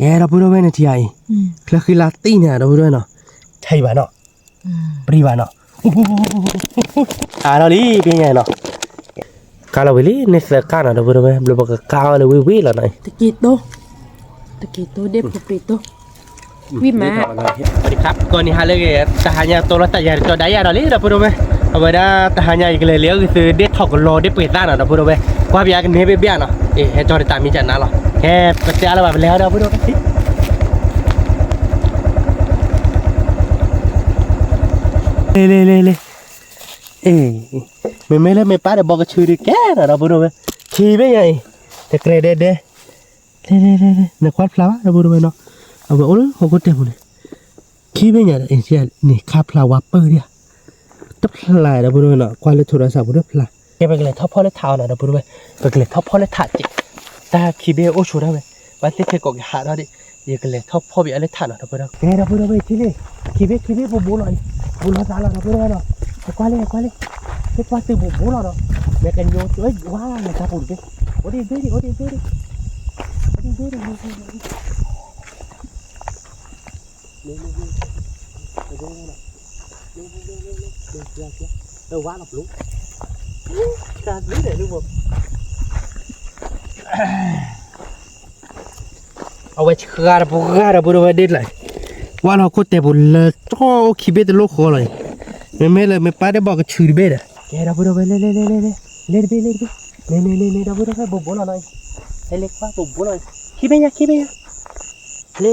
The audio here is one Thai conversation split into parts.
แกเราพูดว่าเนี่ยที่ไอ้เคลือคือลาตีเนี่ยเราพูดว่าเนาะใช่ป่ะเนาะปรีป่ะเนาะเราลีเป็นไงเนาะkalau beli ni sekarang ada berapa belum pakai kalau wiwi lah nih Tequito de poprito วิมาสวัสดีครับก่อนนี้ฮะเลยแต่หากตัวเราแต่ยังตัวใดอะไรนี่เราพูดไหมเอาไว้ได้แต่หากอีกเลยเลี้ยวคือเด็ดถกโลเด็ดเปิดร้านเราพูดไหมว่าพี่อากันเฮเบี้ยเนาะให้จอดตามมีจันนะหรอแค่ปัจจัยอะไรแบบแล้วเราพูดไหมเลยไม่เลยไม่ป้าเดี๋ยวบอกกับชื่อดิแกนะเราพูดไหมชี้ไปยังแต่เกรดเด้เนี่ยควาดพลาวเราพูดไหมเนาะเอาไปโอ้ยเขาก็เต็มเลยขี้ไม่ใหญ่เอ็นเชียนี่คาพลาวเปอร์เนี่ยตับลายเราพูดไหมเนาะควาดเลยโทรศัพท์พูดพลาแกไปเลยท็อปพ่อเลยเท้านะเราพูดไหมไปเลยท็อปพ่อเลยถาจิแต่ขี้เบี้ยโอ้ชัวร์ได้ไหมวันที่เธอกอกหาเราดิยังเลยท็อปพ่อบี้อะไรถานะเราพูดแกเราพูดไหมที่นี่ขี้เบี้ยบูหน่อยบูหน่อยซาเราพูดไหมเนาะควาดเลยตื่นบูเราเนาะแม่กันโยเอ้ยว้าเลยครับผมโอ้ดิเบ้ดิว้าหลับลุกการนี้เลยลูกผมเอาไว้ขารบุกการบุรุษเด็ดเลยว่าเราคุยแต่บุญเลยโอ้ขี้เบ็ดโลกเขาเลยไม่เลยไม่ป้าได้บอกกับชื่อเบ็ดแกเราบุรุษเล่เบ็ดเราบุรุษบุบบุญหน่อยเล็กว่าบุบบุญหน่อยขี้เบ็ดเล่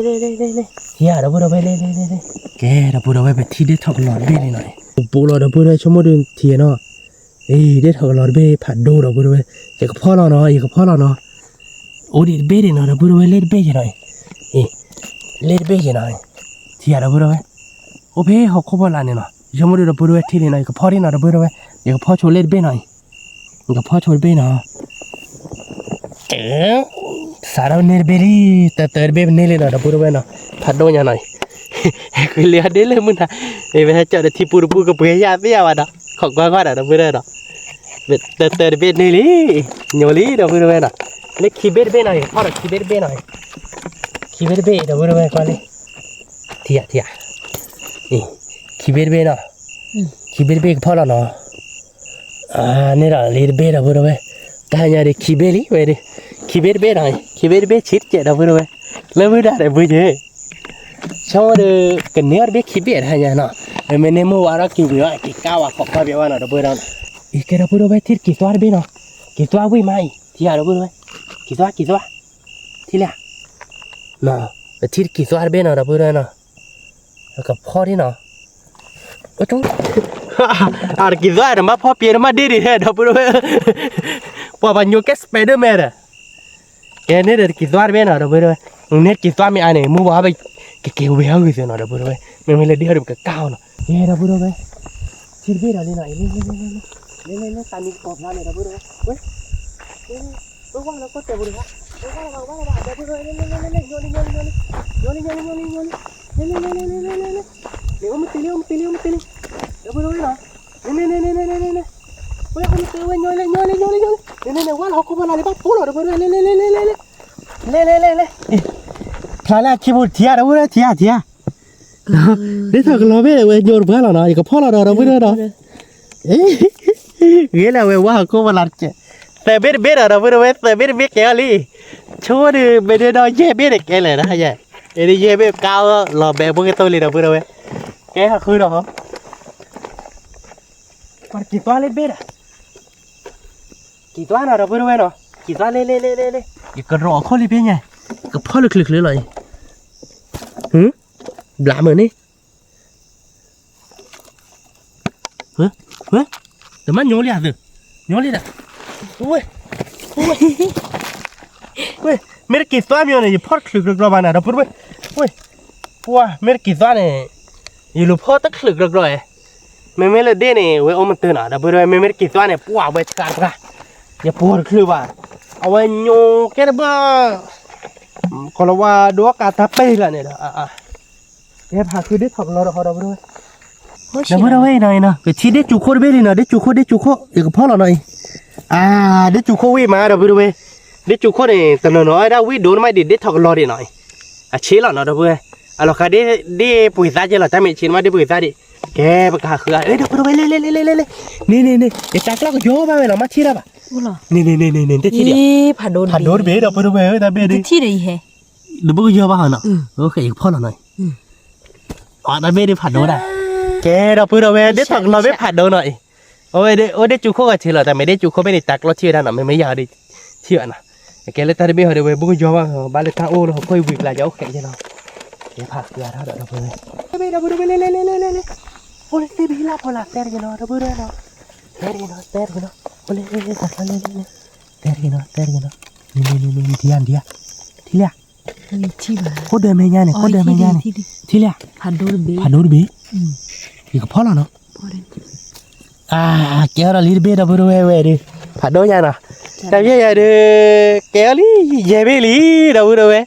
เฮียเราบุรุษเล่แกเราบุรุษไปที่เด็ดถกหลอดเบ็ดหน่อยบุรุษเราบุรุษชั่วโมงเดินเทียนเนาะเด็ดถกหลอดเบ็ดผัดดูเราบุรุษจะกับพ่อเราเนาะโอ้ดิเบ็ดเนาะเราบุรุษเล่เบ็ดหน่อยเล่เบ็ดหน่อยเทียเราบุรุษโอ้เพ่เขาขบวนอะไรเนาะชั่วโมงเดินเราบุรุษที่นี่หน่อยกับพ่อที่เนาะเราบุรุษอย่ากับพ่อโชว์เล่เบ็ดหน่อยกับพ่อโชว์เบ็ดเนาะสารเนรเบรีแต่เตอร์เบนเนรเราบุรุษเนาะผัดดูยังหน่อยคุยเลี้ยเดลมึงนะเวลาเจอที่ปูกับเพื่อนยาเสียวะเนาะของกว้างๆเราบุรุษเนาะแต่เตอร์เบนเนรีโยลีเราบุรุษเนาะเล็กขี้เบ็ดหน่อยพ่อเราขี้เบ็ดหน่อยขี้เบ็ดเราบุรุษก่อนเลยเทียนี่ขี้เบ็ดเนาะขี้เบ็ดพ่อเราเนาะนี่เราเลี้ยเบ็ดเราบุรุษแต่ยังเด็กขี้เบ็ดเว้ยขี้เบ็ดหน่อยขี้เบ็ดชิดเจ๋เราบุรุษแล้วไม่ได้เลยบุญเยอะชอบเด็กกันเนื้อเบ็ดขี้เบ็ดให้ยังเนาะไม่เนมูว่าเราขี้เบื่อขี้ก้าวขอบฟ้าเบี้ยวเนาะเราบุรุษอีกเราบุรุษที่กี่ตัวเบ็ดเนาะกี่ตัววิ่งมาที่เราบุรุษกี่ตัวที่ละเนาะที่กี่ตัวเบ็ดเนาะเราบุรุษเนาะแล้วก็พ่อที่เนาะโอ้จุ๊กี่ตัวเนาะมาพ่อเปลี่ยนมาดีๆเราบุรุษว่าวันยูแกสไปเดอร์แมนแกเนี่ยเด็กกี่ตัวเบ็ดเนาะเราบุรุษเนี่ยกี่ตัวมีอันไหนมูว่าไปเกี่ยวเบี้ยวกันเนาะเราบุรุษไม่เลยเดี๋ยวเราก้าวเนาะเราบุรุษชิลเบ็ดอะไรเนาะเล่นตามีกรอบแล้วเนี่ยเราบุรุษเว้ยว่าเราก็เจ็บบุรุษว่าเราบุรุษเล่นโยนเดี๋ยวมันตีเราบุรุษเนาะว่าเขาตีโยนว่าเราเขามาอะไรบ้างปุ๊บเราบุรุษเล่พลาดขี้บุตรเทียเราบุรุษเทียเดี๋ยวถ้าเราไม่โยนเพื่อนเราเนาะอีกพ่อเราบุรุษเนาะเงี้ยแหละว่าเขามาลัดเจ้แต่เบ็ดเราบุรุษแต่เบ็ดแกลี่ช่วยดูเบ็ดเราเย่เบ็ดแกเลยนะเย่เย่เบ็ดก้าวเราแบบพวกตัวเลยเราบุรุษแกหักคือเราเหรอปัดกี่ตัวเล็ดเบ็ดกี่ตัวนะเราบุรุษเนาะกี่ตัวเล่อีกกระรอกเขาเลยเป็นไงกับพ่อลึกเลยบลาเหมือนนี่เฮ้ยแต่มันโยนเลยอ่ะโยนเลยอ่ะโอ้ยเมื่อกี้ตัวมีอะไรอยู่พอดคลึกรอบๆนะเราพูดเว้ยว้าเมื่อกี้ตัวเนี่ยอยู่ลูกพ่อตะคลึกรอบๆไม่เลยเด่นเนี่ยเว้ยโอ้มันตื่นอ่ะเราพูดเว้ยเมื่อกี้ตัวเนี่ยปัวไว้การปะอย่าปวดคลึกว่ะเอาไว้โยแค่บ้าคนละว่าดูอากาศทับไปละเนี่ยแกพาคือได้ถอดเราพูดเว้ยเดี๋ยวพูดเว้ยหน่อยนะไปชี้ได้จุกโคตรเบ้เลยนะได้จุกโคอีกพ่อเราหน่อยได้จุกโควิ่งมาเราพูดเว้ยได้จุกโคเนี่ยแต่หน่อยได้วิ่งโดนไม่ดีได้ถอดเราดีหน่อย chế là nó đâu vừa lo cả đi bùi ra chứ là ta mẹ chiến mà đi bùi ra đi kè bạc hà khứa ấy đâu đâu lên nè cái chắc là có gió ba mẹ nó mắt chi ra bà Ủa nè thế thì 이 파돈 bé đâu vừa ta bé đi 티래 해. nó bữa gió ba hả nó ok phô là này ta bé đi phạt đâu đây kè đâu vừa để thằng nó bé phạt đâu này ôi để chú khô chỉ là ta mẹ để chú khô bé đi tạc lo chia ra nó mấy giờ đi chia nè cái lấy ta đi bé hồi bữa gió ba lấy ta ô nó coi việc là gió khẽ cho nó cái phạt cửa đó đâu vừa bé đâu vừa lên ôi cái bí la là tè cái nó đâu vừa nó tè cái nó ôi lên tè cái nó nè thì là 티가. có đời mày nha này có đời mày nha này thì là 파돈 비. thì có phó là nó 버려. kéo ra lý biết đâu vừa đi phạt đôi nha nè tao biết giờ đi kéo lý về bên lý đâu vừa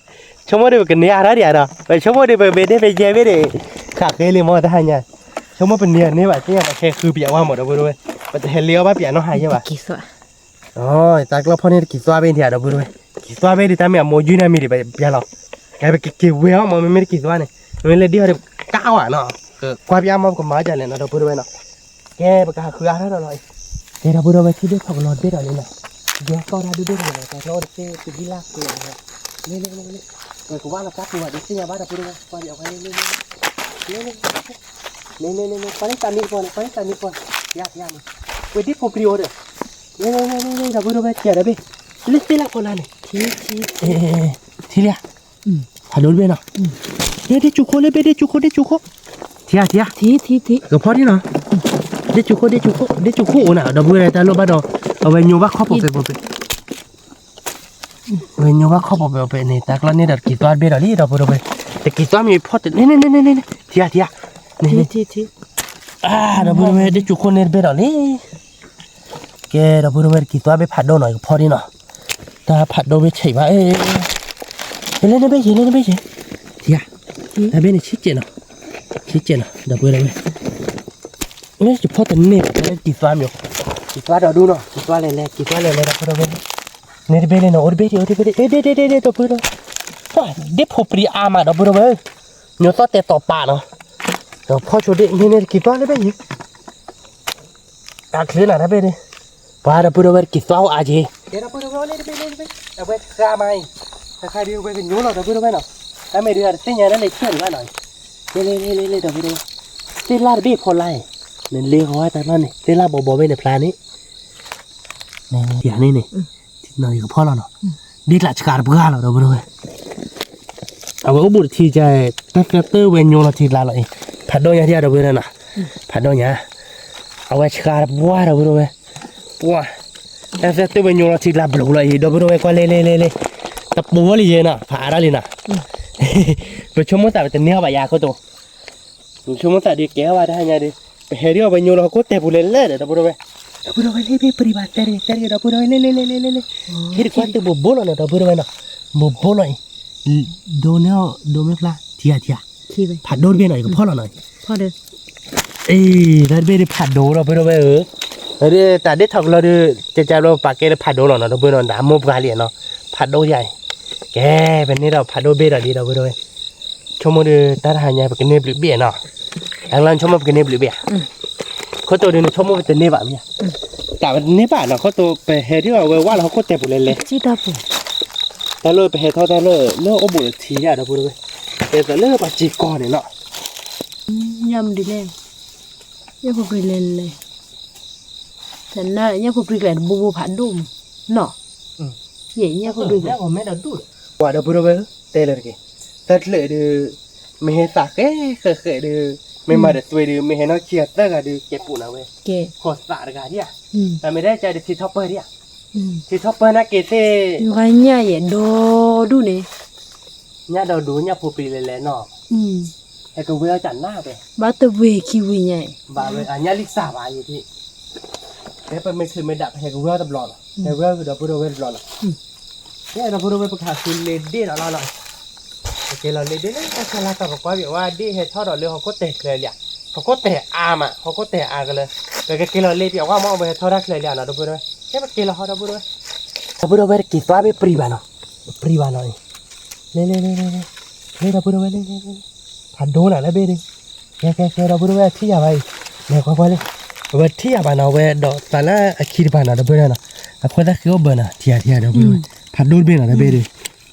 chúng mới đi cái nhà đó đi à đó vậy chúng mới đi về bên về về để khác cái li mò ta hay nha chúng mới bên nhà này vậy chứ là cáiคือเปียว่าหมดđâu vừa vậy thì liêu baเปียnó hay chứ bà 기소. ôi ta có phone kỳ xoa bên thì đâu vừa kỳ xoa bên thì ta mẹ mua duy này mình để bây giờ cái cái quéo mà mình kỳ xoa này mình lên đi hơi cao à nó qua bây mà còn má chạy lên nó đâu vừa nó cái bậc hà khứa đó rồi cái đâu vừa thì được học lọt biết rồi này giờ con ra đưa rồi cái nó cái đi lạc rồi lên rồi cũng là các cụ ở đây nhà bác đâu vừa qua điệu cái lên paling tani con ya quay tiếp phục riêu rồi lên đâu vừa chạy đấy lên tiếp lạc con này thì là hà đốn bên nào để chú khô lên bên để chú khô thì 티. cái phốt đi nào để chú khô nào đâu vừa ta lo bắt đầu ở bên nhau bác khóc một bên bên nhau bác khóc một bên này ta có nên đặt kỳ toán bên đó đi đâu vừaแต่kỳ toánมีphốtนี่thì 티. đâu vừa để chú khô nên bên đó đi cái đâu vừa kỳ toán bên phạt đâu nói phốt đi nào ta phạt đâu bên chảy vậy lên bên gì thì ta bên này chít chè nào đâu vừaนี่จะพอแต่เนี่ยกี่ตัวมั้ยกี่ตัวเราดูเนาะกี่ตัวเลยกี่ตัวเลยเราพูดกันเนี่ยเบลเนาะโอเบดิเดตัวพูดว่าเด็กพอปรีอามาเราพูดกันเนาะตัวเตะต่อป่าเนาะเราพอช่วยเด็กเนี่ยกี่ตัวเลยเบย์เคลียร์นะเบย์ป่าเราพูดกันกี่ตัวเอาอาเจเดี๋ยวเราพูดกันเลยเบย์เราไปข้าไม่ถ้าใครดูไปกันยูเราพูดกันเนาะถ้าไม่ดูอะไรสิ่งอย่างนั้นเลยเชื่อหรือเปล่าหน่อยเลยเราพูดกันสิ่งลาดเบย์พอไล่nên liên hóa ta nói này thế là bộ bên này plan ấy này này này có phô là nó đi lại cả bữa là đâu rồi à có bụi thì chạy tất cả tư bên nhau là thì là lại phạt đôi nhà thì đâu rồi nè phạt đôi nhà à vậy cả bữa đâu rồi bữa tất cả tư bên nhau là thì là bự lại đâu rồi qua lên tập búa gì vậy nè phá ra liền nè rồi chúng muốn tạo tình yêu bà già của tôi chúng muốn tạo đi kéo vào đây nhà đi Heriyo banyo lo ko te bulele da puro le priva teri da puro le heri quanto bobolo no da puro na bobolo do me fla tia 티베. phạt đôi bên này có phô là này 버려. đây bên phạt đôi rồi puro đây ta để thằng lo đi chạy lo bạc cái phạt đôi nó da puro đã mua gai liền nó phạt đôi vậy cái bên này là phạt đôi bên là đi da puro cho mua đi ta hàng nhà cái này bị biển nó anh làm cho một cái nếp lưỡi bè, có tôi đi cho một cái nếp bạn nha, cả cái nếp bạn nó có tôi về hè thì vào qua là họ có tẹp lên lên, 찌다부. ta lôi về hè thôi ta lôi ốp bụi thì ra đâu bụi để ta lôi bà chỉ còn này nọ, nhâm đi lên, nhâm phục đi lên, thế này nhâm phục đi lên bu phản đùm, nọ, vậy nhâm phục đi lên, còn mấy đầu đuôi, quả đâu bụi tê lên kì, ta lệ được mày hè sạc cái khởi được mày mà được tuổi được mày hè nó chia tất cả được cái phụ nào vậy, kệ, khó sạc được cả đi à, ta mày đấy chơi được thì topper đi à, thì topper nó kể thế, cái nhà vậy đồ đủ nè, nhà đầu đuôi nhà phụ bì lên nọ. Hay cái vừa chắn na vậy. bắt tôi về khi về nhà. Bà về nhà Lisa bà vậy thì. Thế phải mình mới đạp hay cái vừa tập lòn. Hay vừa đạp vừa về lòn. Thế đạp vừa về bắt hạt lên đi là lòn. Cái lòn lên đi nó sẽ là tập quá bịว่าđi hay thao đỏ leo họ có tèเลยอ่ะเขาก็tè mà họ có tèกันเลยcái lòn lên bịว่ามองไปthao đắcเลยอ่ะnó đạp vừa thế mà cái lòn họ đạp vừa về cái toa bị priva nó này lên นี่เราพูดเอาไว้เลยผัดโดนอะไรเบ้ดิแกเราพูดเอาไว้ที่อะไรเนี่ยก็พอเลยเวทที่อะไรนะเวทดอกตาละคิดบ้านเราพูดนะคนละคือว่าเบอร์นะที่เราพูดผัดโดนเบ้นะเราเบ้ดิ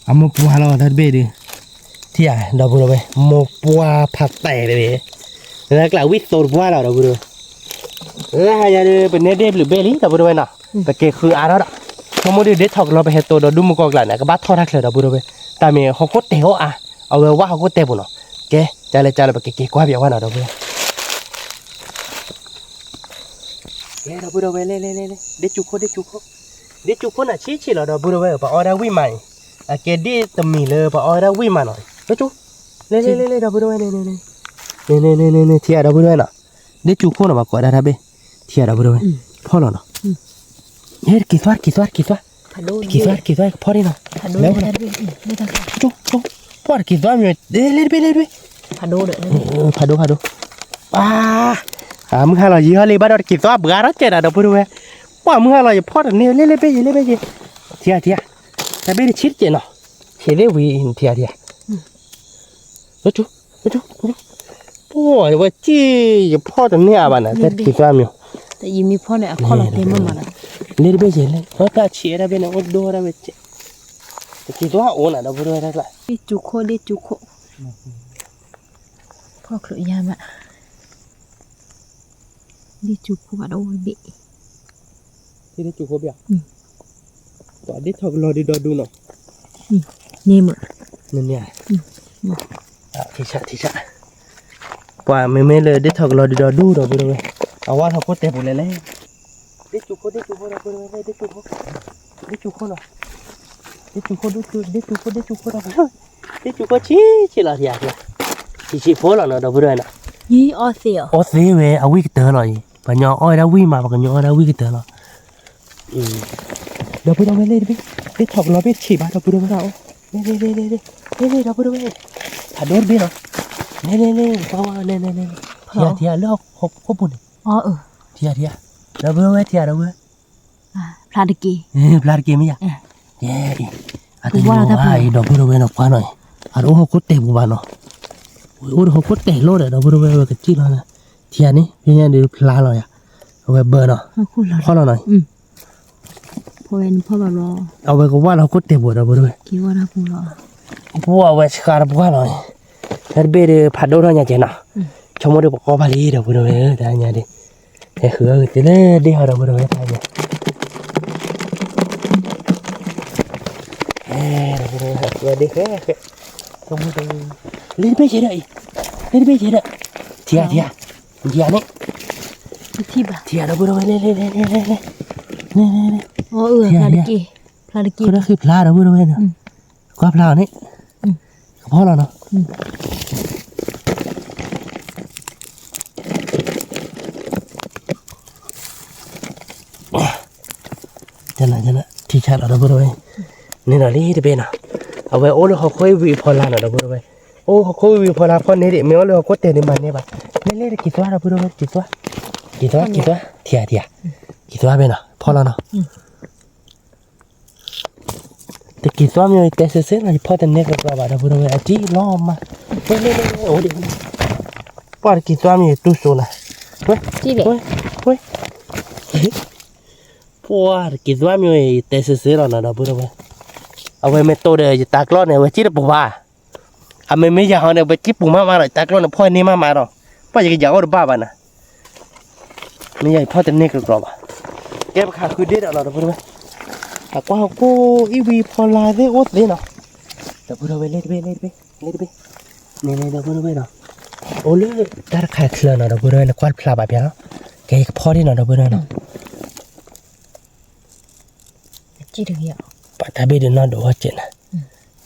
อามุปัวเราเราเบ้ดิที่เราพูดเอาไว้มุปัวผัดแต่เลยแล้วก็วิตตัวปัวเราพูดแล้วอย่าเลยเป็นเนเดบหรือเบลี่เราพูดเอาไว้นะแต่เกคืออะไรล่ะสมมติเด็ดถอกเราไปเห็นตัวเราดูมุกกลั่นนะก็บัดทอดทักเลยเราพูดเอาไว้แต่เมื่อเขาโคตรเตะอ่ะเอาไว้ว่าเขาโคตรเตะบุญเนาะแกจะเลยไปเกกว่าเบียว่าเราพูดเราพูดเอาไว้เลยเด็ดจุกคนน่ะชี้เราพูดเอาไว้ปะออเดอร์วิ่งใหม่เกดีตมีเลยปะออเดอร์วิ่งมาหน่อยเด็ดจุเลยเราพูดเอาไว้เนี่ยที่เราพูดเอาไว้น่ะเด็ดจุกคนน่ะมาก่อนได้เบ้ที่เราพูดเอาไว้พ่อเราเนาะเฮ้ยกี่ตัวพอดีเนาะแล้วจุพอดกี่ตัวมีเล่นไปผัดโดเด้อ พาดูมึงหาเรายี่ห้อเลยบ้านเรากี่ตัวเบื่อแล้วเจ๊เราพูดด้วยว่ามึงหาเราอย่าพอดเนี่ยเล่นไปเทียแต่ไม่ได้ชิดเจ๊เนาะเฮียเลี้ยวิ่งเทียแล้วจุโอ้ยว่าจี้อย่าพอดเนี่ยบ้านน่ะแต่กี่ตัวมีแต่ยิ่งมีพ่อเนี่ยพ่อเราเต็มมาแล้วเล่นไปเจ๊เลยว่าตาเชียร์ไปเนี่ยว่าดูอะไรเจ๊แต่กี่ตัวโอ้น่ะเราพูดด้วยได้ละดิจุโคพ่อครุยามะดิจุโคบาโดบิที่ได้จุกเขาเบียตอนนี้ถอดรอดูเนาะนี่มั้งนั่นเนี่ยที่ชะว่าไม่เลยได้ถอดรอดูเราไปเลยเอาว่าเขาโคตรเต็มหมดเลยได้จุกเขาเราไปเลยได้จุกเขาเนาะได้จุกเขาเราชี้เราที่อะไรชี้โฟล์เราไปเลยนะยี่ออเซียเว้ยเอาวิกเตอร์เลยปัญญาอ้อยแล้ววิ่งมาปัญญาอ้อยแล้ววิกเตอร์เลยเราไปดูไปเลยไปถอดเราไปฉีบเราไปดูเราเนี่ยเราไปดูไปถ้าโดนไปเนาะเนี่ยเพราะว่าเนี่ยที่เลือกหกปุ่นที่เราไปดูไปที่เราไปพลาดกีไม่ยากอาทิตย์นี้ว่าเราไปดูไปเนาะกว่าหน่อยโอ้โหโคตรเต็มบ้านเนาะโอ้โหโคตรเต็มโลดเลยเราไปดูไปกับจีนเราที่อันนี้พี่เนี่ยดูพลาเลยเอาไปเบอร์เนาะพ่อเราหน่อยพ่อแบบรอเอาไปก็ว่าเราก็เตะบอลเราไปด้วยคิดว่าเราพูดรอพวกเวชการพวกเราแต่เบอร์พัดโดนเนี่ยเจน่ะชมว่าเดี๋ยวก็พาลีเราไปด้วยแต่เนี่ยดิแต่คือเดี๋ยวเดี๋ยวเราไปด้วยแต่เนี่ยเราไปด้วยเดี๋ยวชมว่าเล่นไปเฉยเลยเทียนี่ที่เราไปด้วยเล่นโอ้พลาดกีก็คือพลาดเราไม่รู้เลยนะก็พลาดนี่ก็พอแล้วเนาะจันนะที่ชาเราไม่รู้เลยนี่เราลีดไปนะเอาไว้โอ้เราเขาค่อยวิพอลาเราไม่รู้เลยโอ้เขาค่อยวิพอลาพอเนี่ยดิไม่ว่าเราก็เตะในมันเนี่ยป่ะเล่นกี่ตัวเราไม่รู้เลยกี่ตัวเทียกี่ตัวไปนะพอแล้วเนาะแต่กี่ตัวมีแต่เส้นอะไรพอแต่เนี่ยก็กลับมาเราพูดว่าจีล้อมมาเล่โอ้ดิพอกี่ตัวมีตู้โซน่ะเว้ยพอกี่ตัวมีแต่เส้นเราพูดว่าเอาไว้เมตโตเดย์ตากล้อเนี่ยไว้จีบปุ๊บว่าไม่อยากเอาเนี่ยไปจีบปุ๊บมาเลยตากล้อเนี่ยพ่อนี่มาหรอพ่ออยากเอาหรือบ้าบ้านะไม่อยากพ่อแต่เนี่ยก็กลับมาแกขาคือเด็ดเราพูดว่าแต่ว่ากูอีวีพอลาเรื่องโอ๊ตเลยเนาะแต่พูดเอาไว้เล่นไปนี่เราพูดเอาไว้เนาะโอ้เลยดาร์คเคลื่อนเราพูดเอาไว้นะควาดพลาแบบนี้เนาะแกก็พอดีเนาะเราพูดเอาไว้เนาะจีดึงเยอะปัตตาบีเดินนอนดูว่าเจ็ดนะ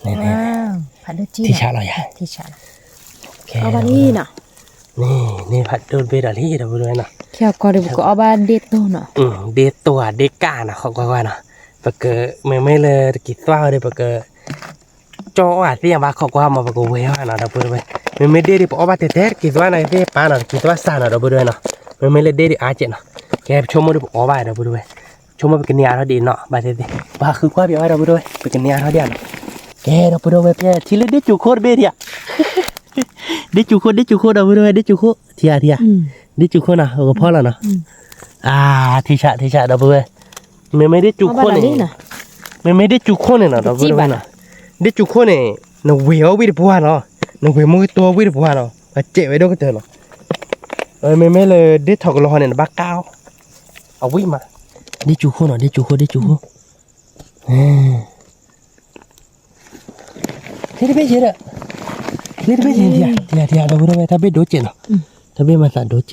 นี่ผัดดูจีที่ชาเราอย่างที่ชาเอาบ้านนี่เนาะนี่ผัดโดนเบดอะไรเราพูดเอาไว้เนาะแค่ก็เดี๋ยวก็เอาบ้านเด็ดตัวเนาะเด็ดตัวเด็กก้านะเขาก็ว่าเนาะปะเกอไม่เลยกิดว่าเลยปะเกอจ่ออาเสียงว่าเขาก็มาปะเกอเว้ยนะเราพูดไปไม่ได้ดิปอบาเตะกิดว่าในเรื่องปานะกิดว่าสานะเราพูดไปเนาะไม่เลยได้ดิอาเจนะแกชมมาดิปอบาเราพูดไปชมมาเป็นเนียเราดีเนาะบาเตะบาคือว่าเบียร์เราพูดไปเป็นเนียเราเดียน แกเราพูดเอาไว้แกทีละเด็ดจุโคตรเบียร์เด็ดจุโคตรเราพูดเอาไว้เด็ดจุโคเทียเด็ดจุโคนะโอ้พ่อแล้วนะทีชาเราพูดไว้ไม่ได้จุโคเนี่ยไม่ได้จุโคเนี่ยนะเราพูดไว้นะเด็ดจุโคเนี่ยเราเวี่ยววิริพัวเนาะเราเวี่ยวมือตัววิริพัวเนาะเจ็บไว้ด้วยก็เจอเนาะไม่เลยเด็ดถอกล้อเนี่ยบักก้าวเอาวิ่งมาเด็ดจุโคเนาะเด็ดจุโคที่ได้ไปเจอเนี่ยที่ได้ไปเจอที่เราพูดเอาไว้ถ้าไปโดดเจเนาะถ้าไปมาสั่งโดดเจ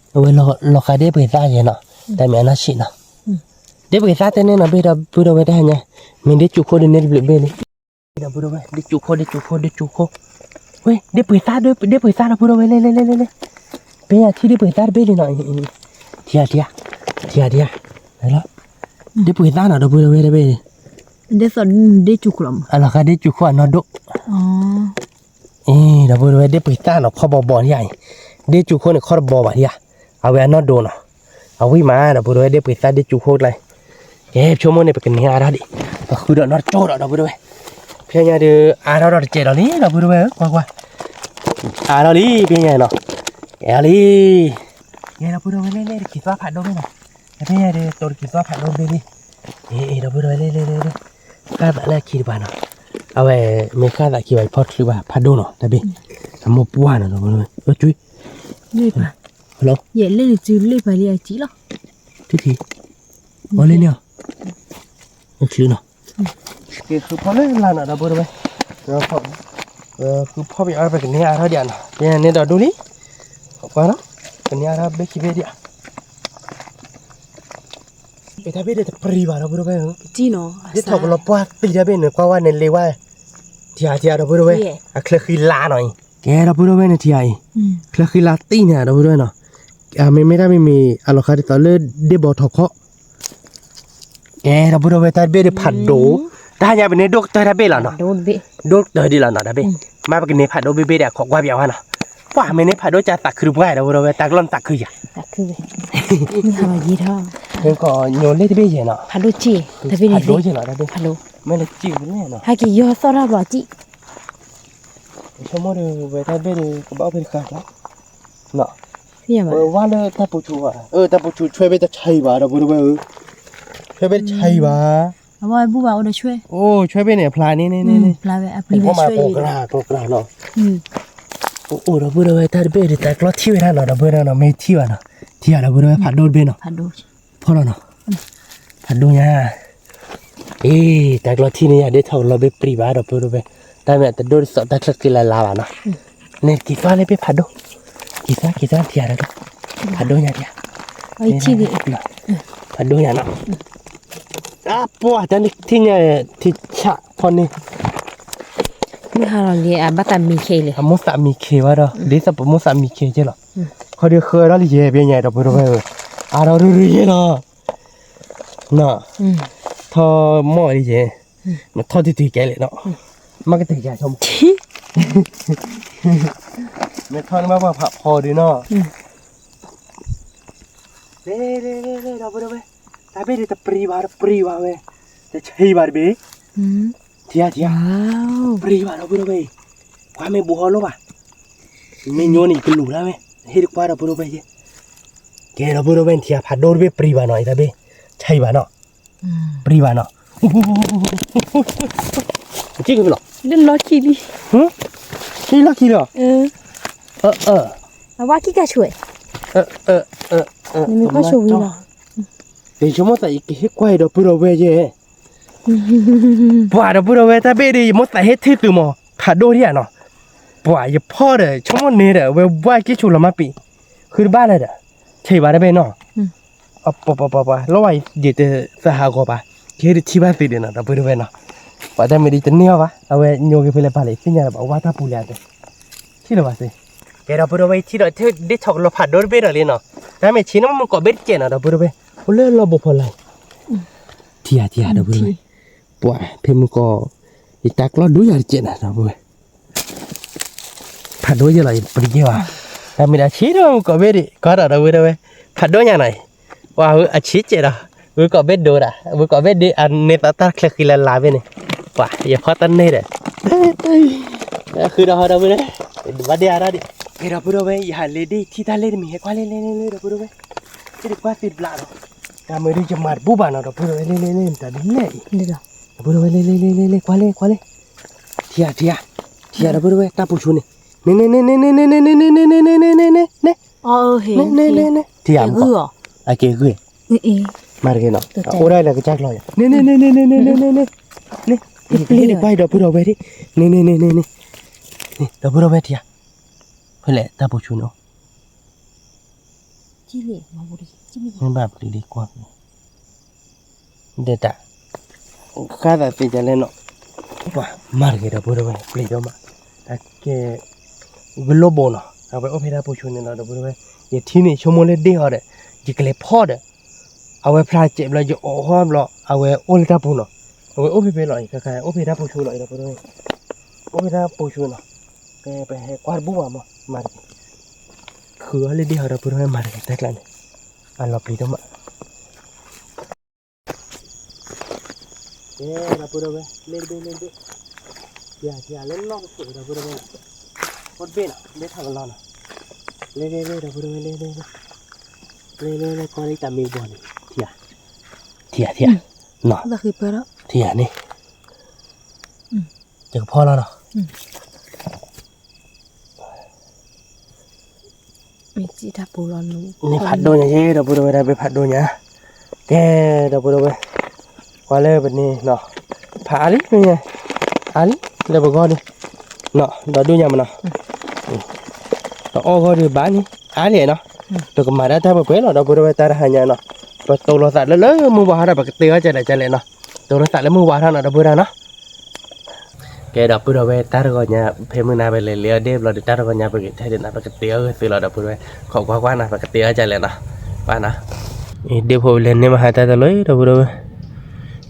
เอาไว้เราขายได้ไปซ่าเจเนาะแต่ไม่น่าชิเนาะได้ไปซ่าแต่เนี่ยนะไปเราพูดเอาไว้ได้ไงมันได้จุโคได้เนี่ยเบลเบนี่เราพูดเอาไว้ได้จุโคเว้ยได้ไปซ่าด้วยได้ไปซ่าเราพูดเอาไว้เลยเป็นอย่างที่ได้ไปซ่าเบลเนาะที่ไหนล่ะได้ไปซ่าเนาะเราพูดเอาไว้ได้เบลได้สอนได้จุกลมเราขายได้จุโคเนาะดูเราพูดเอาไว้ได้ไปซ่าเนาะข้อบอลใหญ่ได้จุโคเนี่ยข้อบอลแบบนี้เอาไว้นอดูเนาะเอาไว้มาเราพูดเอาไว้ได้ไปซ่าได้จุโคเลยชั่วโมงเนี่ยไปกันเนี่ยอะไรดิคือเดี๋ยวนอโจ้เราพูดเอาไว้เพียงอย่างเดียวเราเจ็ดเรานี่เราพูดเอาไว้กว่าเราดิเพียงอย่างเนาะเราพูดเอาไว้เล่คิดว่าผ่านโดนไหมเนาะเพียงอย่างเดียวตัวคิดว่าผ่านโดนไปดิเราพูดเอาไว้เล่ก็แต่แรกคิดว่าเนาะเอาไว้ไม่ค่าแต่คิดว่าพอคิดว่าผ่านโดนเนาะแต่พี่ทำมั่วป้วนเนาะเราพูดเอาไว้จุ้ยเลยป่ะฮัลโหลเย็นเลยจืดเลยไปเลยจีหรอทีวันนี้เนี่ยคือเนาะคือพอเล่นลานเราพูดเอาไว้เราพอคือพ่อไปเอาไปกันเนี่ยเราเดียนเนี่ยเราดูนี่ว่าเนาะกันเนี่ยเราเบคิเบเดียแต่เบเดตปรีบาเราพูดเอาไว้จีเนาะที่ถกเราปวดตีได้เป็นกว่าในเลวะที่เราพูดเอาไว้เคลื่อนคือลาหน่อยแกเราพูดเอาไว้ในที่ไอ้เคลื่อนคือลาตีเนี่ยเราพูดเอาไว้เนาะไม่ได้ไม่มีอะไรคาที่ตอนเล่เดบอทอกเราพูดเอาไว้แต่เบเดผัดโดถ้าอย่างเป็นดอกเตอร์เบล่ะเนาะดอกเตอร์ดีล่ะเนาะเบมาเป็นเนี่ยผัดโดเบเดียขอกว่าเบียวนะว่าไม่เนี่ยผัดโดจะตักคือไงเราพูดเอาไว้ตักล้นตักคืออย่างตักคือนี่ทำอะไรยี่ท้องเพิ่งก็โยนเล่ที่เบย์เนาะผัดโดจีแต่เป็นผัดโดจีเนาะเบผัดโดไม่ได้จีเนี่ยเนาะให้กี่ยอดสระบจีชั่วโมงเดียวเวทเบย์ก็บ้าเป็นข้าวเนาะพี่ยังไงว่าเลยถ้าปูชูถ้าปูชูช่วยเบย์จะใช่ป่ะเราพูดเอาไว้ช่วยเบย์ใช่ป่ะว่าบูบ่าวได้ช่วยโอ้ช่วยเบย์เนี่ยพลานี่พลาเบย์พลีเบย์ช่วยกระเนาะโอ้เราพูดเอาไว้ถ้าเบย์แต่กล้าที่เวลาเนาะเราพูดเอาเนาะไม่ที่วะเนาะที่เราพูดเอาไว้ผัดโดเบย์เนาะผัดโดพอแล้วเนาะผัดโดเนี่ยแต่กล้าที่นี่ได้ทำเราเบย์ปรีบ้าเราพูดเอาไว้แต่เมื่อแต่โดนสอดแต่คลักกิลาลาวะเนาะเนี่ยกี่ฟ้าเลยเบย์ผัดโดกี่ฟ้าที่เราผัดโดเนี่ยที่ไอ้ที่นี่ผัดโดเนี่ยเนาะปัวแต่นี่ที่เนี่ยที่ชะพอนี่นี่ฮาเราเรียบัตรมีเคเลยมุสามีเควะเนาะเดี๋ยวจะมุสามีเคใช่หรอเขาเดี๋ยวเคยเราเรียเป็นไงเราพูดไปเราเรียเนาะเนาะทอหม้อเรียมันทอที่ตีแกเลยเนาะมันก็ตีแกชมไม่ทอดมาว่าผักพอดีเนาะเร่เราพูดไปแต่เบย์จะปรีบาร์เว้ยจะใช่บาร์เบย์ที่ปรีบาร์เราพูดไปความไม่บัวหรอวะไม่โยนอีกลูกแล้วเว้ยเฮ้ยกว่าเราพูดไปเจ้แกเราพูดไปที่ผัดโดนเบย์ปรีบาร์หน่อยแต่เบย์ใช่บาร์เนาะปรีบาร์เนาะจริงเหรอเล่นล็อกกี้ดินี่ล็อกกี้เหรอว่ากี้ก็ช่วยนี่ก็ช่วยนะเดี๋ยวชั่วโมงแต่อีกเฮ้ยกว่าเราพูดไปเจ้ปัวเราพูดเอาไว้ถ้าเบย์มดแต่เฮ็ดที่ตัวหมอผัดโดที่อ่ะเนาะปัวอย่าพ่อเด้อชั่วโมงนี้เด้อเว้ยว่ากี่ชุดละมาปีคือบ้านเลยเด้อใช่บ้านได้เบย์เนาะปะแล้วไอ้เดี๋ยวจะสหกว่าเฮ็ดที่บ้านติดเนาะเราพูดเอาไว้เนาะว่าแต่ไม่ได้จะเนี่ยวะเอาไว้โยกไปเลยไปเลยสิ่งอย่างแบบว่าถ้าปูเลี้ยงที่เราว่าสิแกเราพูดเอาไว้ที่เราที่ได้ถกเราผัดโดเบย์เลยเนาะแต่ไม่ชี้น้ำมันก็เบ็ดเจนเนาะเราพูดเอาไว้เล่นเราบุพเลยที่เราพูดเอาไว้ปัวเพิ่มก็อีตากล้อดูอย่างเจนนะบุ้ยผัดด้วยยังไงปริเกี่ยวแต่ไม่ได้ชี้เราก็ไม่ได้ก็เราบุ้ยเลยผัดด้วยยังไงว่าอาชีพเจนะบุ้ยก็เบ็ดดูละบุ้ยก็เบ็ดดีอันนี้ตาตาเคลียร์ลาเว้ยเนี่ย ว่ะอย่าพอตันนี่เด้คือเราไปเลยวันเดียวเราดิเราพูดไปอย่าเล่นดิที่ตาเล่นมีให้กว่าเล่นเราพูดไปที่ดีกว่าติดปลาเราการไม่ได้จะมาบูบานเราพูดไปเล่นแต่ดิเล่นี่ล่ะพูดไปเล่นกว่าเล่เทียเราพูดไปตาปูชูนี่อ๋อเห็นเทียมก็ไอ้เก๋มาเกนอ่ะโอ้ได้แล้วก็จักรเลยนี่ไปเราพูดไปดินี่เราพูดไปเทียเพื่อแหละตาปูชูเนาะจิเล่มาบุรีจิมีมันแบบดีกว่าเด็ดอ่ะข้าแต่ตีจะเล่นเนาะว่ามาเกเราพูดไปเปลี่ยนมาแต่แกวิลโลโบนะเอาไปโอเพร่าปูชูเนี่ยเราพูดไปอย่าที่นี่ชั่วโมงเล่นเดียวเด้ยิ่งเล็บพอเด้เอาไว้พลาดเจ็บเลยจะโอ้โหหรอเอาไว้โอลิตาปูเนาะเอาไว้โอเพร่าหน่อยก็แค่โอเพร่าปูชูหน่อยเราพูดไปโอเพร่าปูชูเนาะแกไปให้กวาดบัวมาคืออะไรเดียวเราพูดไปมาแต่ละเนี่ยอันเราปลีต้องมาเราพูดไปเล่นดิอย่าเล่นนอกสุดเราพูดไปกดเบนเล่นทางเราเนาะเล่เราพูดไปเล่ก็เลยตามมีบอลเทียเนาะ là khi bữa đó เทียนี่จะพอแล้วเนาะ mình chỉ thắp bù lon luôn นี่ผัดโดนอย่างนี้เราพูดไปได้ไปผัดโดนเนี่ยแกเราพูดไปว่าเลยแบบนี้เนาะผ่าลิเป็นไงอาลิเลยบอกก่อนดิเนาะเราดูยังมันเนาะเราอ้อก็ดูบ้านนี่อาลิเนาะตัวก็มาได้ถ้าแบบเนาะเราพูดไปตาหายเนาะประตูเราสั่นเลยมือวาระแบบเตี้ยจะเลยเนาะตัวเราสั่นแล้วมือวาระเนาะเราพูดเนาะแกเราพูดไปตาเราเนี่ยเพมือนาไปเลยเลี้ยเดฟเราดิตาเราเนี่ยไปใช้เดินไปเตี้ยคือเราพูดไปขอกว่านะไปเตี้ยจะเลยเนาะป้านะเดี๋ยวพอเล่นเนี่ยมาหาตาเลยเราพูดไป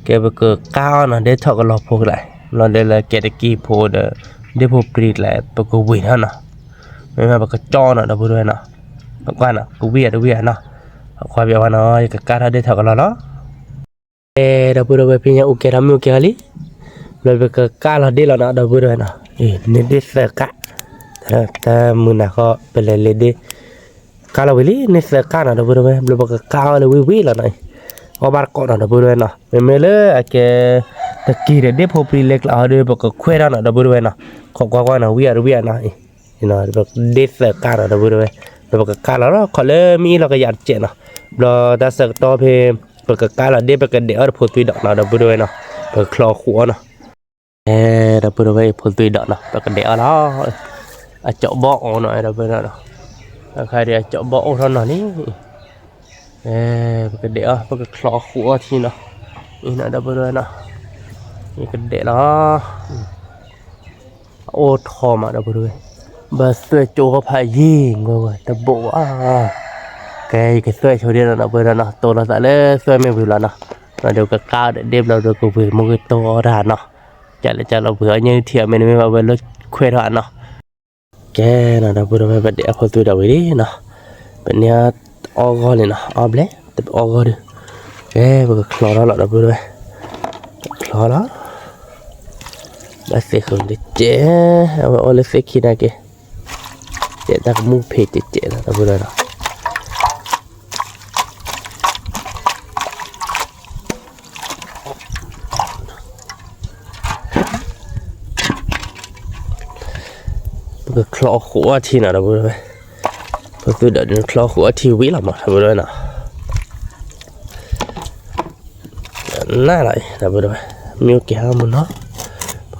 แกไปเกิดก้าวนะเดี๋ยวถอดกันรอพวกไรเราเดี๋ยวแกตะกี้พอเดี๋ยวพอปรีดแหละไปกูวิ่งฮะเนาะไม่มาไปกระจอเนาะเราพูดไปเนาะบางวันเนาะกูวิ่งเนาะความเบียวันเนาะยังการเดี๋ยวถอดกันรอเนาะเราพูดไปพี่ยังโอเคทำโอเคaliเราไปเกิดก้าวเราเดี๋ยวเราเนาะเราพูดไปเนาะนี่เดี๋ยวเสกะแต่มือหนักก็เป็นเลยเดี๋ยวก้าวเราไปเลยนี่เสกะเนาะเราพูดไปเราไปเกิดก้าวเราวิ่งแล้วเนาะเอาบาร์กอนะดับเบิลเวนนะเมื่อเลยไอ้แกตะกี้เด็กพอปรีเล็กแล้วเดี๋ยวบอกคุยแล้วนะดับเบิลเวนนะของกว่านะวิ่งนะนี่นะบอกเด็กเสือการนะดับเบิลเวนบอกการแล้วเขาเลยมีเราก็อยากเจนะเราแต่เสือต่อเพย์บอกการแล้วเด็กบอกเดี๋ยวพอตุยดอกนะดับเบิลเวนนะบอกคลอขัวนะดับเบิลเวนพอตุยดอกนะบอกเดี๋ยวแล้วเจาะบ่อหน่อยดับเบิลนะใครเดี๋ยวเจาะบ่อเท่านั้นนี่cái đĩa cái khó khổ thì nó ini ada berapa nak ini gede lah oh thom ada berapa bahasa Jawa pagi ngoi tebuk cái sợi cho dia nak berapa nak to lah tak le sợi me berapa nak ada ke cao để đemเราđược về một cái to ra nó chạy là vừa như thiệp mình mới vào bên nó khuê đoạn nó cái nào đâu berapa bật đĩa hồi tôi đầu đi nó bên nhàอเลยนะออเลยแต่ออดิมันก็คลอแล้วเราไปด้วยคลอแล้วมาเสียคนเจ๊เอาเลยเสียขี้นะแกเจ๊ตากมูเพจเจ๊นะเราไปด้วยนะมันก็คลอหัวทีนะเราไปด้วยก็คือเดินคลอหัวทีวีละมาทำไปด้วยนะน่าอะไรทำไปด้วยมีโอเคฮะมันเนาะ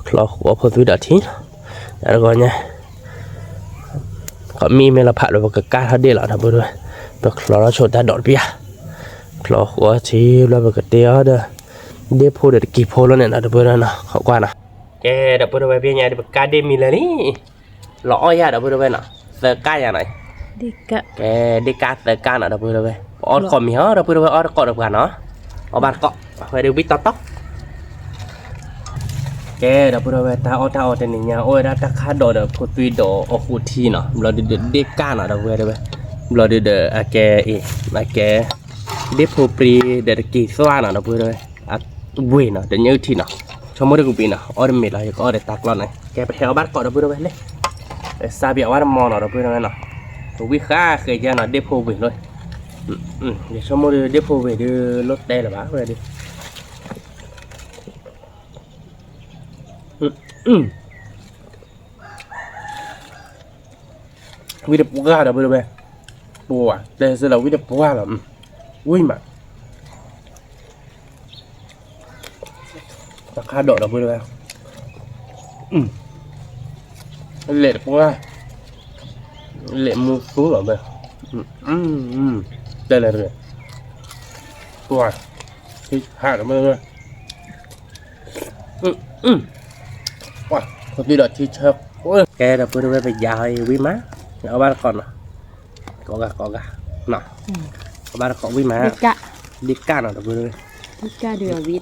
คลอหัวพอตัวเดินทีแล้วก็เนี่ยก็มีเมลพัดแล้วก็การทัดเดียร์ละทำไปด้วยตัวคลอแล้วโชดได้ดอดเบี้ยคลอหัวทีแล้วก็เตี้ยเด้อเดี๋ยวพูดเดี๋ยวกี่พูดแล้วเนี่ยทำไปด้วยนะเขากว่านะแกทำไปด้วยเบี้ยเนี่ยเดี๋ยวการเดมีเลยนี่หล่อยาทำไปด้วยนะเสือก้าอย่างไรDika. Dika tekan ada apa dah? Or kom ya, ada apa dah? Or kok ada apa no? Obat kok, ada bit totok. Ada apa dah? Tahu teningnya. Oh, ada tak ada dah. Putui do, oh putih no. Belum di Dika ada apa dah? Belum di depo pri dari kisah ada apa dah? Buih no, dan nyuti no. cho mỗi đứa cũng bị nào ở đây mệt là có để tạc lon này kẹp heo bắt cọ đó bữa đâu vậy để xa bị ở mò nó đó bữa đâu nó tôi biết khá cái cha nó depo về thôi để cho mỗi đứa depo về đưa lót đây là bác về đi vì được bùa đó bữa đâu vậy bùa đây sẽ là vì được bùa là ui mà khá độ đó bữa đâu lệ quá lệ mua số rồi bây đây là rồi wow thì hạ rồi bây wow còn đi đợt chi chơi cái là bữa đâu phải dài quý má ở ba còn có gà nọ có ba có quý má đi cá nào bữa đâu đi cá đều vịt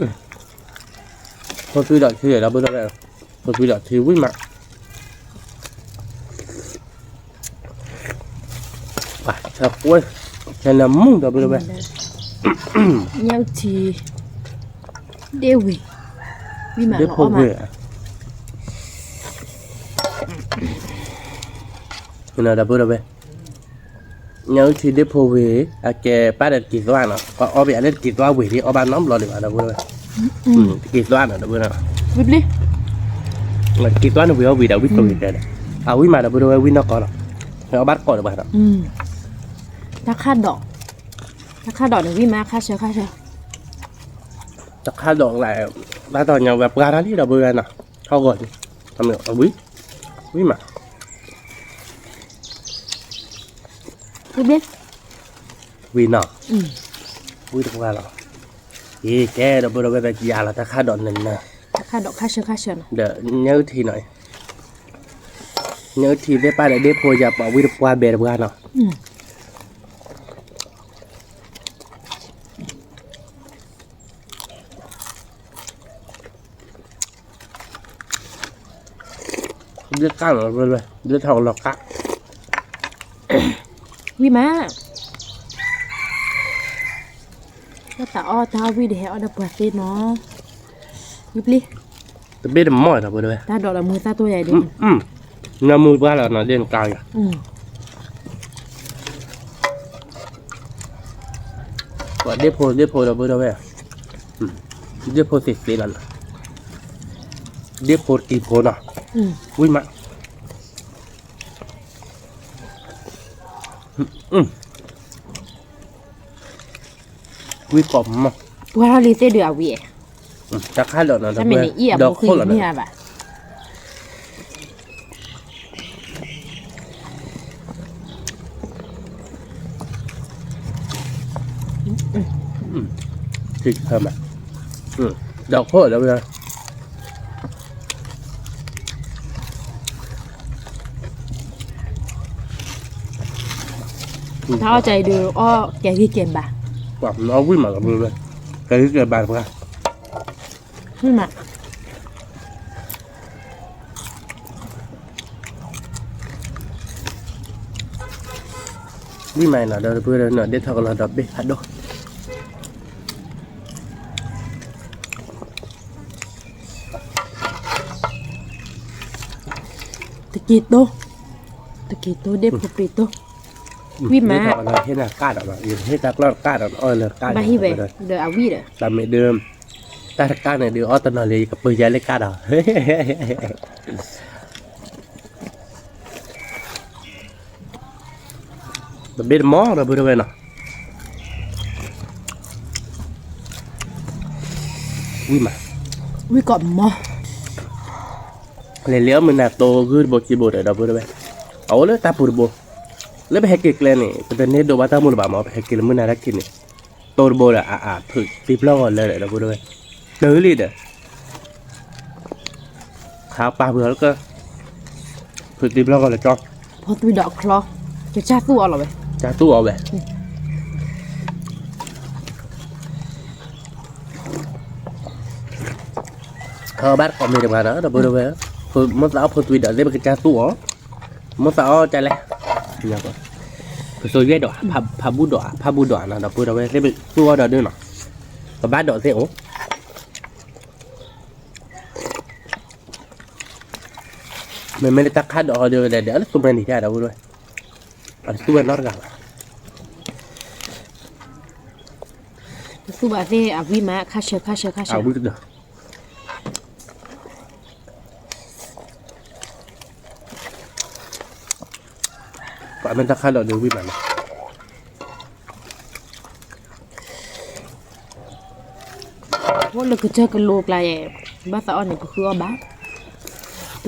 còn đi đợt thì là bữa đâu còn đi đợt thì quý má chả quên chả là mông đó bây giờ nhau thì đều vì mà nó mà nên là bây giờ nhau thì depo về à cái ba đợt kỳ toán à có ở bên lên kỳ toán về thì ở ban nóng lo được mà bây giờ kỳ toán à bây giờ biết đi là kỳ toán nó về đâu biết tôi cái này à quý mà là bây giờ quý nó còn nó bắt còn được bạn đó ta khát đỏ này vì mà khát sợ chắc khá đỏ lại ba tòa nhà gặp ga đi đâu bây giờ nào không rồi làm được ở quý mà biết vì nào quý được ra rồi thì cái đâu bây giờ già là ta khá đỏ này nè khát đỏ khát sợ để nhớ thì nói nhớ thì với ba để depo giờ bảo quý được qua bè được ra nào đứa cá rồi đứa thầu lọc cá vì má ta tạo tao vì để ở đập bạc tên nó giúp đi tôi biết là mỏi rồi bây giờ ta đỏ là mười ta tôi vậy đi nhà mười ba là nó lên cao rồi và depo là bây giờ vậy depo thì xí lần depo thì phố nào ui mà ui cọp mà qua đi tới được vậy chắc hai lần là mình nghĩ là đâu một khi khô là như là vậy thịt thơm à đâu khô ở đâu bây giờ thao chạy được chạy đi kèm bà nó quý mà làm rồi cái cái bàn ra quý mà quý mày là đâu bây giờ nó để thật là đặc biệt hạt đâu tequito đẹp tequito vì mà là thế là cá đó là hết ta có cá đó là cá bà hi về được áo vi rồi là mẹ đưa ta cá này đưa ở tên là gì cặp bây giờ lấy cá đó tôi biết món rồi bây giờ nào vì còn mò lấy liễu mình là tô gửi bộ chỉ bộ để đâu bây giờ ấu lấy ta bùi bộ lấyไปให้กินเลยนี่แต่เนี่ยดูว่าตามุนบ่ามาไปให้กินมื้อน่ารักกินนี่ตัวโบล่ะฝึกติบล้อเลยเด้อบ่ด้วยตื้อลิเด้อข้าวปลาเบื่อแล้วก็ฝึกติบล้อเลยจ้อ พอตัวดอกคลอจะจ้าตัวหรอไป จ้าตู้เอาไปข้าวบ้านก็มีแต่มาเด้อบ่ด้วยฝึกมื้อเช้าฝึกตัวเด้อเลยไปจ้าตู้อ๋อมื้อเช้าใจแลเนี่ยก็rồi ghé đỏ phá bu đỏ là đập bự đỏ thế bị tua đỏ đưa nó và bát đỏ thế ố ไม่ได้ตักคัดออกเดี๋ยวเดี๋ยวตัวมันนี่ได้เราด้วยอันตัวน็อตกัน tu bà về à vi má khá sợ เอาบึ้งเด้อปมันตักคัดออกเดี๋ยววิ่งมา ว่าเราก็เจอกันโลกลายบ้าสะอ่อนเนี่ยก็คือบ้า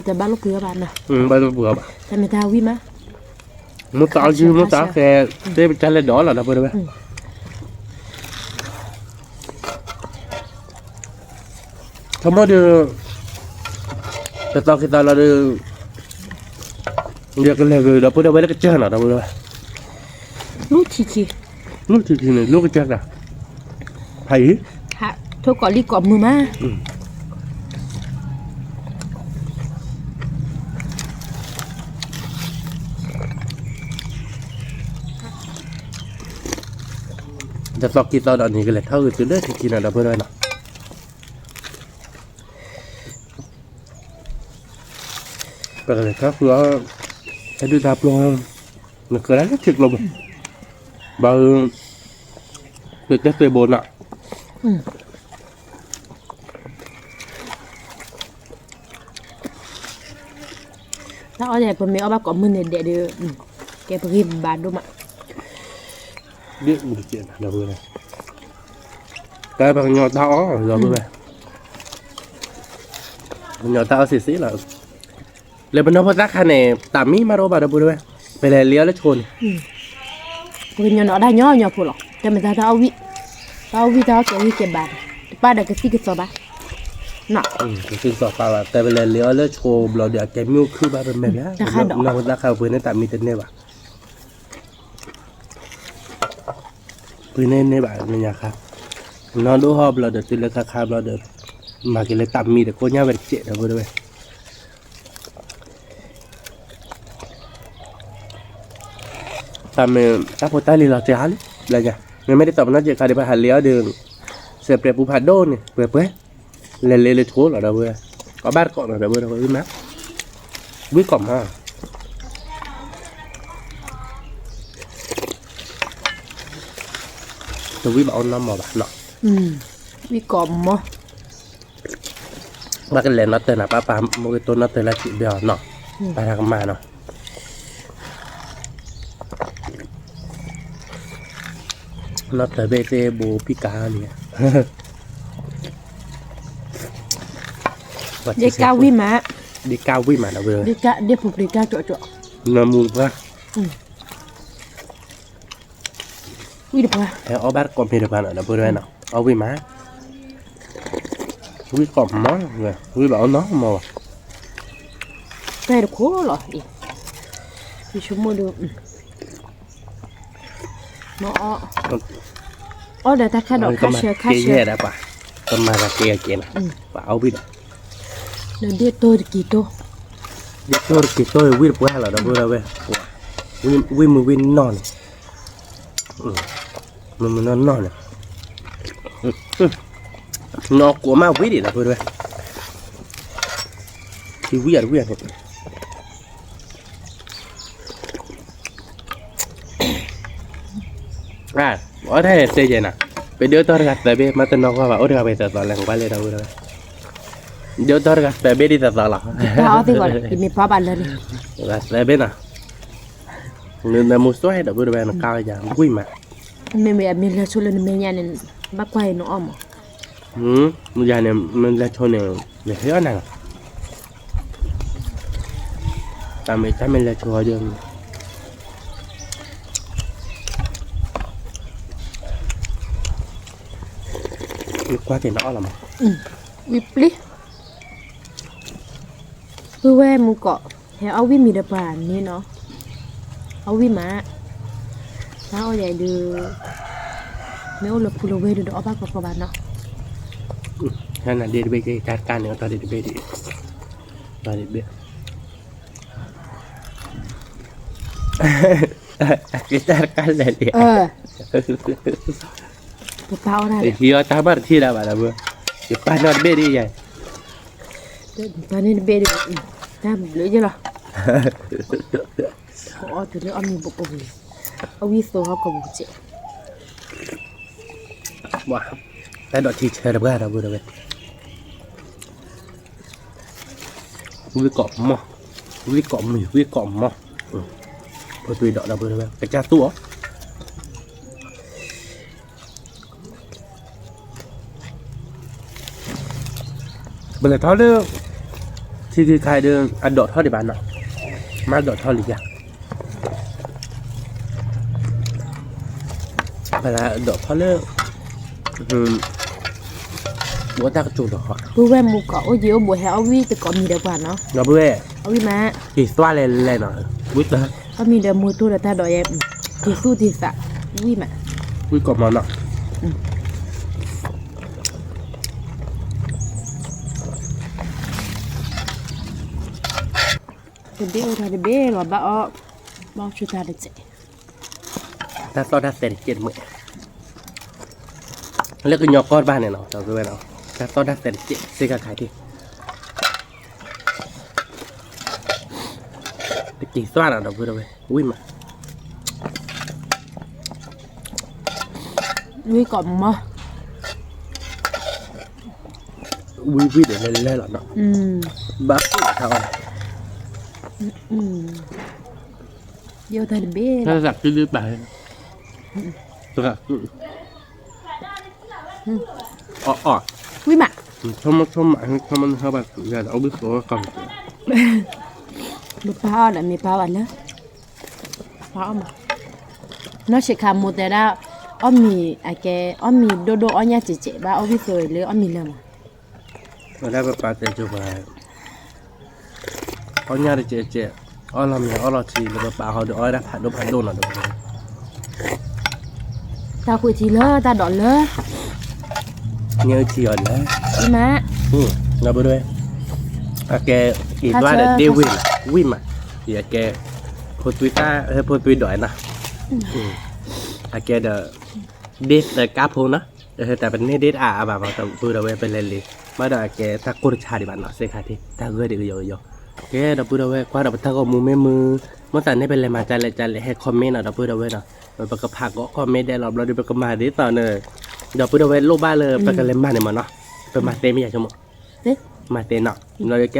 แต่บ้าลูกคือบ้านนะ ไปตัวเบื่อป่ะ ทำไมตาวิมา มันตาชื่อมันตาแค่เต้เป็นจันเลยดอหรอนะเพื่อนไหมทำไมเดี๋ยวแต่ตอนkitaเราเดี๋ยวเรียกกันเลยคือเราพูดเอาไว้แล้วก็เจอหน่อยนะเพื่อนไหม ลูกที ลูกทีๆเนี่ยลูกก็เจอนะไผ่ ฮะเธอก่อนรีกอบมือมา แต่ตอนkitaตอนนี้ก็เลยเท่าอื่นเด้อทีๆนะเพื่อนไหมเนาะก็เลยครับคือให้ดูตาปลงมันเกิดอะไรถึกลมบางเกิดจะเตะบอลอ่ะ ถ้าเอาใหญ่ผมไม่เอาบ้ากอบมือเนี่ยเดี๋ยวแกไปกินบาทดูมา เรียกมือเจียนเราเพื่อนcái bằng nhỏ tao rồi bữa này nhỏ tao xì xí làเลยมันเอาพนักงานเนี่ยตามมีมาโรบาร์ดูด้วยไปเลยเลี้ยวแล้วชน เป็นยันเอาได้ย่อพูดหรอกแต่ไม่ได้เอาวิเท่าแกวิเก็บบาทป้าเด็กก็สิกิจสบายน่ะ คือสอบเปล่าแต่ไปเลยเลี้ยวแล้วโชว์เราเดี๋ยวแกมิวคือบ้าเป็นแบบนี้เราราคาปืนในตามมีแต่เนี่ยว่ะปืนในบ้านเนี่ยครับนอนดูหอบเราเดี๋ยวตื่นแล้วคาเราเดี๋ยวมากินเลยตามมีแต่โคตรยากเป็นเจ๊เราด้วยทำถ้าพอตายลีเราจะหาอะไรเงี้ยมันไม่ได้ตอบน่าจะการที่ไปหาเลี้ยวเดินเสียเปรียบผู้พัดโดนเนี่ยเปรียบเว้ยเลยโถเราเว้ยก็บ้านเกาะเราเว้ยเราวิ่งมั้ยวิ่งกล่อมฮะจะวิ่งเอาน้ำมาบ้านเนาะวิกอมมั้งบ้านกันเลยนัดเตอร์นะป้าโมกิโต้นัดเตอร์ละจิเดียวเนาะไปทางมาเนาะนัดเตอร์เบเตโบพิกาเนี่ยเด็กก้าววิมา đi cao với mà nó vừaเด็กphụcเด็กก้าวchỗ nó mua quáวิđược qua theo ở bát con thì được bạn ở nó vừa đây nào ở với má với còn nó rồi với bảo nó mà đây được khó rồi thì chúng mua được nó ở đây ta khai đọc khai sơ đã bà con mà là kia kia nè bảo biết nó đi tôi được kỳ tôi biết qua là nó vừa đây với mình non mình non này nó của ma quý đi là vừa đây thì quý này ở đây xây vậy nè bây giờ tôi gạt tại bên mà tôi nói qua ở đây bây giờ toàn là qua lên đâu rồi giờ tôi gạt tại bên đi thật là tao thì gọi là mình phá bàn lên gạt tại bên à nên là một số hay đâu vừa đây nó cao giờ quý mà mình là số lần mình nhà này bắt quay nó ôm giờ này mình là cho này để thấy này ta mình là cho đường qua thì nó là mà bịp đi cứ về mua cọ theo áo vi mì đập bàn như nó áo vi má áo vậy được nếu là phụ về được đó bác có bạn nó hay là đi bên cái cát can nữa ta đi bên đi ta đi bên cái cát can này đi cái bao này thì ta bắt thi là bạn là vừa cái pan nó bên đi vậy ta nên bên đi ta lưỡi chưa rồi อ๋อตัวนี้อ้อมมีบุกบุยเอาวิโซเขาก็บุกเจ ว้าแต่ดอกที่เชิญเราเราบุญเลยวิกรอบมั้งวิกรอบมีวิกรอบมั้งพอตุยดอกเราบุญเลยกระจายตัวบริษัทเรื่องที่คือใครเดินอันดอกทอดในบ้านเนาะมาดอกทอดหรือยังเวลาดอกทอดเรื่องบัวตากระจุกดอก ผู้แว่มูเกาะโอ้ยเดี๋ยวบัวแฮเอาวิแต่ก่อนมีเดียวกว่าเนาะ เราเบื่อ เอาวิมา อีสว่าอะไรหน่อยวิทย์นะ เขามีเดียวมูตู้แต่ถ้าดอกแยมที่สู้ที่สะวิมา วิทย์กรอบมันเนาะ เป็นเบี้ยวทาเดเบ้หรอบ้าอ้อบ้าชุดทาเดเจ ถ้าซอถ้าเสร็จเจ็ดมื้อแล้วก็ยอกก้อนบ้านเนี่ยเนาะเราเบื่อเนาะถ้าซอถ้าเสร็จเจ็ดซื้อกับขายที่ตะกี้สว่าเราเบื่อเลยวิ่งมา วิก่อนมั้ง วิ่งเดี๋ยวเล่นๆหรอเนาะบ้าเท่า เดี๋ยวทาเดเบ้ ถ้าสักยืดไปสักอ๋อ วิมา ชมมันเข้าไปอย่าเอาบิ๊กโซ่ก่อน มีป้าอ่ะมีป้าอ่ะนะป้าอ่ะมาน้องเช็คคำหมดแต่ละอ้อมมีไอ้แกอ้อมมีโดโดอ้อเนี่ยเจ๊บ้าอ้อวิโซหรืออ้อมมีเรื่องมั้ง มาได้ปาเตจูไปเอาเนี่ยเจ๊เอาเราเนี่ยเอาเราทีแล้วปาเขาเดี๋ยวเอาได้ผ่านโดนหน่อย ตาคุยทีเลยตาดอนเลย เนี่ยทีอ่อนแล้ว พี่มะ เราไปด้วยอาแกอีกว่าเดวิดวิ่งมาอย่าแกพอตุยต้าพอตุยดอยนะอาแกเดเดทเดกาโพนะแต่เป็นเนี่ยเดทแบบเราพูดเอาไว้เป็นเล่นเลยมาได้แกถ้ากุศชาดิบันเนาะเสียขาดที่ถ้าเกิดเดี๋ยวแกเราพูดเอาไว้กว่าเราถ้าก็มือมื่อแต่นี่เป็นอะไรมาจันเลยให้คอมเมนต์เราพูดเอาไว้เนาะมันประกาศผักก็คอมเมนต์ได้เราดูประกาศมาดิต่อเนยเราพูดเอาไว้โลบ้าเลยประกาศเล่นบ้านเนี่ยมันเนาะเป็นมาเต็มอย่างชั่วโมงมาเต็มเนาะเราจะแก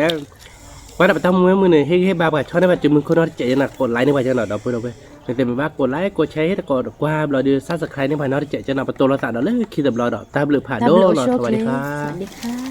ว่าเราไปทำมือหนึ่งให้บาบชอบได้มาจุ่มมือคนเราเจ๋งนะกดไลค์ในวันจันทร์เราพูดเอาไว้เต็มบ้ากดไลค์กดแชร์ให้กดกว่าเราดูซับสไครต์ในวันนั้นเจ๋งจะนำประตูเราตัดเราเลยคิดแบบเราตามหรือผ่านโดนสวัสดีครับ สวัสดีค่ะ